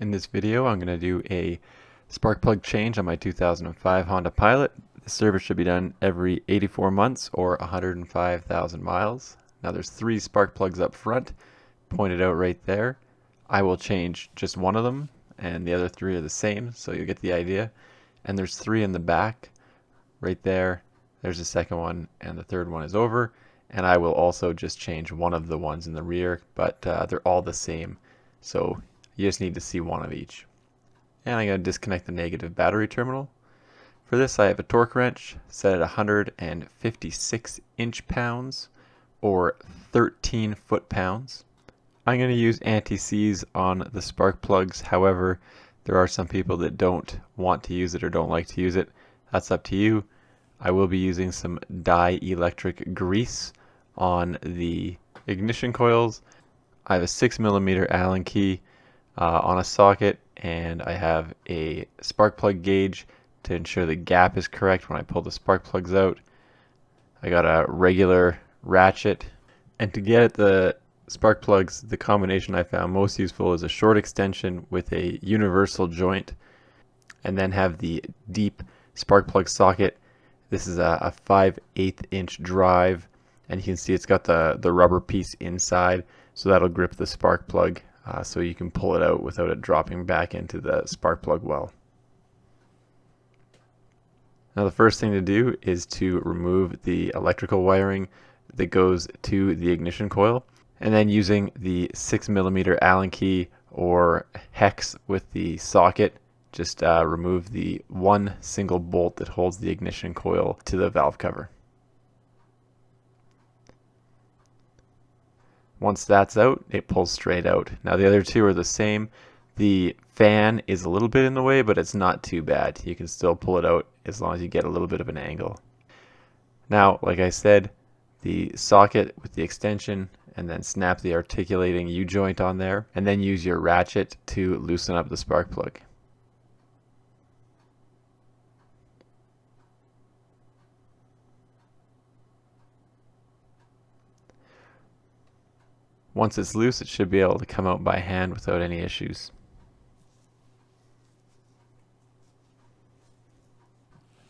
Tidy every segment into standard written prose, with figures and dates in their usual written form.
In this video, I'm going to do a spark plug change on my 2005 Honda Pilot. The service should be done every 84 months or 105,000 miles. Now there's 3 spark plugs up front, pointed out right there. I will change just one of them, and the other 3 are the same, so you'll get the idea. And there's 3 in the back, right there. There's the second one, and the third one is over. And I will also just change one of the ones in the rear, but they're all the same. So you just need to see one of each. And I'm going to disconnect the negative battery terminal. For this I have a torque wrench set at 156 inch-pounds or 13 foot-pounds. I'm going to use anti-seize on the spark plugs. However, there are some people that don't want to use it or don't like to use it. That's up to you. I will be using some dielectric grease on the ignition coils. I have a 6mm Allen key on a socket, and I have a spark plug gauge to ensure the gap is correct when I pull the spark plugs out. I got a regular ratchet, and to get at the spark plugs, the combination I found most useful is a short extension with a universal joint, and then have the deep spark plug socket. This is a 5/8 inch drive, and you can see it's got the rubber piece inside, so that'll grip the spark plug so you can pull it out without it dropping back into the spark plug well. Now the first thing to do is to remove the electrical wiring that goes to the ignition coil, and then using the 6mm Allen key or hex with the socket, just remove the one single bolt that holds the ignition coil to the valve cover. Once that's out, it pulls straight out. Now the other 2 are the same. The fan is a little bit in the way, but it's not too bad. You can still pull it out as long as you get a little bit of an angle. Now, like I said, the socket with the extension, and then snap the articulating U-joint on there, and then use your ratchet to loosen up the spark plug. Once it's loose, it should be able to come out by hand without any issues.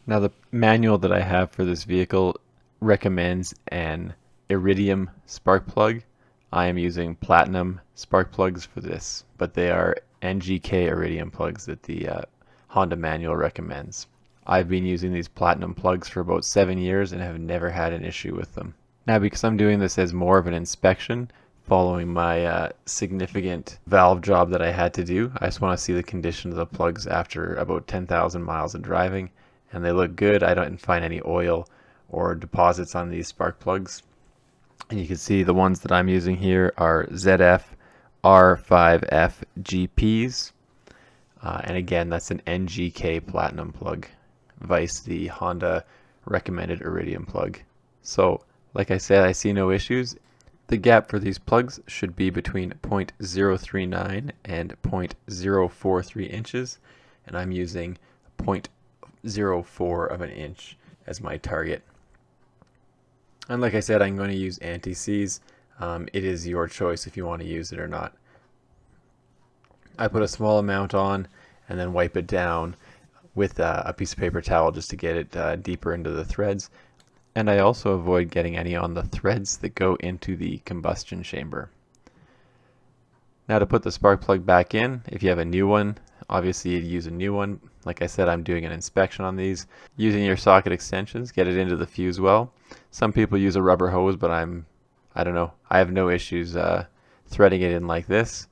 Now the manual that I have for this vehicle recommends an Iridium spark plug. I am using platinum spark plugs for this, but they are NGK Iridium plugs that the Honda manual recommends. I've been using these platinum plugs for about 7 years and have never had an issue with them. Now, because I'm doing this as more of an inspection, following my significant valve job that I had to do, I just want to see the condition of the plugs after about 10,000 miles of driving, and they look good. I don't find any oil or deposits on these spark plugs. And you can see the ones that I'm using here are ZF R5F GPs, and again, that's an NGK platinum plug, vice the Honda recommended Iridium plug. So, like I said, I see no issues. The gap for these plugs should be between 0.039 and 0.043 inches, and I'm using 0.04 of an inch as my target. And like I said, I'm going to use anti-seize. It is your choice if you want to use it or not. I put a small amount on and then wipe it down with a piece of paper towel just to get it deeper into the threads. And I also avoid getting any on the threads that go into the combustion chamber. Now to put the spark plug back in, if you have a new one, obviously you'd use a new one. Like I said, I'm doing an inspection on these. Using your socket extensions, get it into the fuse well. Some people use a rubber hose, but I don't know. I have no issues threading it in like this.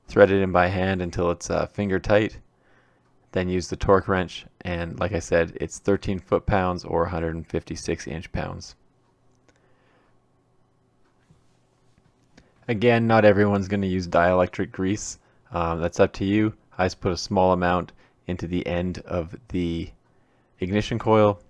Thread it in by hand until it's finger tight. Then use the torque wrench, and like I said, it's 13 foot-pounds or 156 inch-pounds. Again, not everyone's going to use dielectric grease. That's up to you. I just put a small amount into the end of the ignition coil,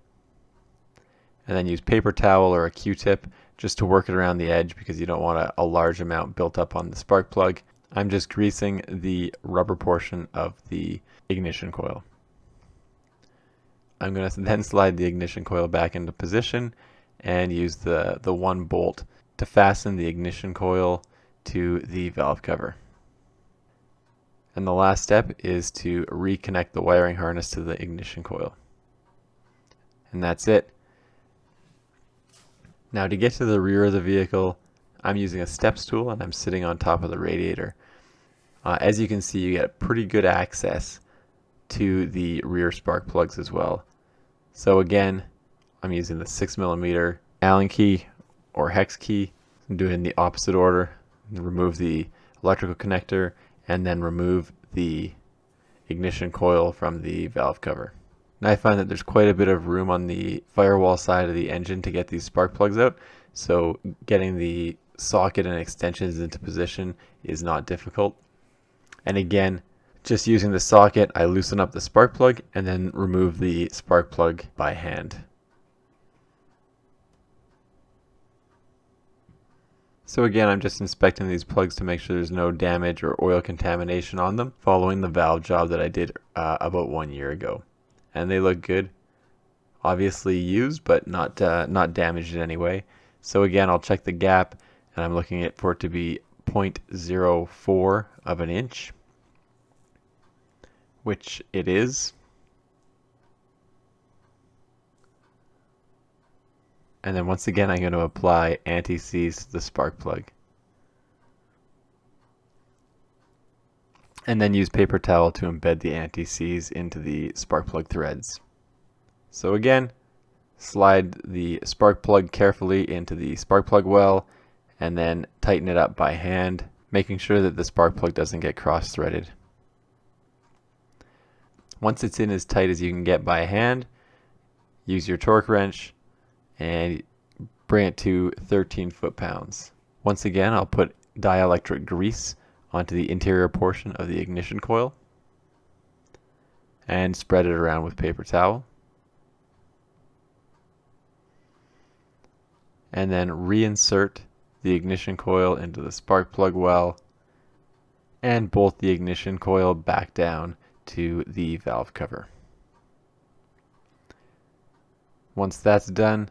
and then use paper towel or a Q-tip just to work it around the edge because you don't want a large amount built up on the spark plug. I'm just greasing the rubber portion of the ignition coil. I'm going to then slide the ignition coil back into position and use the one bolt to fasten the ignition coil to the valve cover. And the last step is to reconnect the wiring harness to the ignition coil. And that's it. Now to get to the rear of the vehicle, I'm using a step stool and I'm sitting on top of the radiator. As you can see, you get pretty good access to the rear spark plugs as well. So again, I'm using the 6mm Allen key or hex key. I'm doing the opposite order. Remove the electrical connector and then remove the ignition coil from the valve cover. And I find that there's quite a bit of room on the firewall side of the engine to get these spark plugs out, so getting the socket and extensions into position is not difficult. And again, just using the socket, I loosen up the spark plug and then remove the spark plug by hand. So again, I'm just inspecting these plugs to make sure there's no damage or oil contamination on them, following the valve job that I did about 1 year ago. And they look good. Obviously used, but not damaged in any way. So again, I'll check the gap, and I'm looking for it to be 0.04 of an inch, which it is. And then once again, I'm going to apply anti-seize to the spark plug. And then use paper towel to embed the anti-seize into the spark plug threads. So again, slide the spark plug carefully into the spark plug well, and then tighten it up by hand, making sure that the spark plug doesn't get cross-threaded. Once it's in as tight as you can get by hand, use your torque wrench and bring it to 13 foot-pounds. Once again, I'll put dielectric grease onto the interior portion of the ignition coil and spread it around with paper towel. And then reinsert the ignition coil into the spark plug well and bolt the ignition coil back down to the valve cover. Once that's done,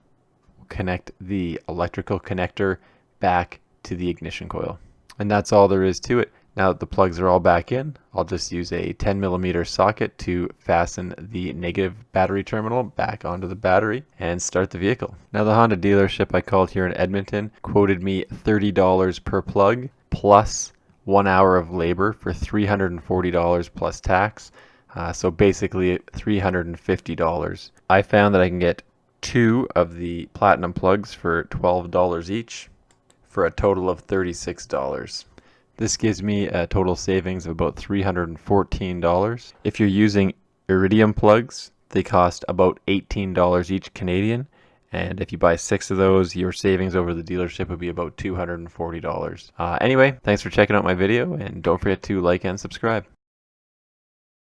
we'll connect the electrical connector back to the ignition coil. And that's all there is to it. Now that the plugs are all back in, I'll just use a 10mm socket to fasten the negative battery terminal back onto the battery and start the vehicle. Now the Honda dealership I called here in Edmonton quoted me $30 per plug plus 1 hour of labor for $340 plus tax. So basically $350. I found that I can get 2 of the platinum plugs for $12 each for a total of $36. This gives me a total savings of about $314. If you're using Iridium plugs, they cost about $18 each Canadian. And if you buy 6 of those, your savings over the dealership would be about $240. Anyway, thanks for checking out my video, and don't forget to like and subscribe.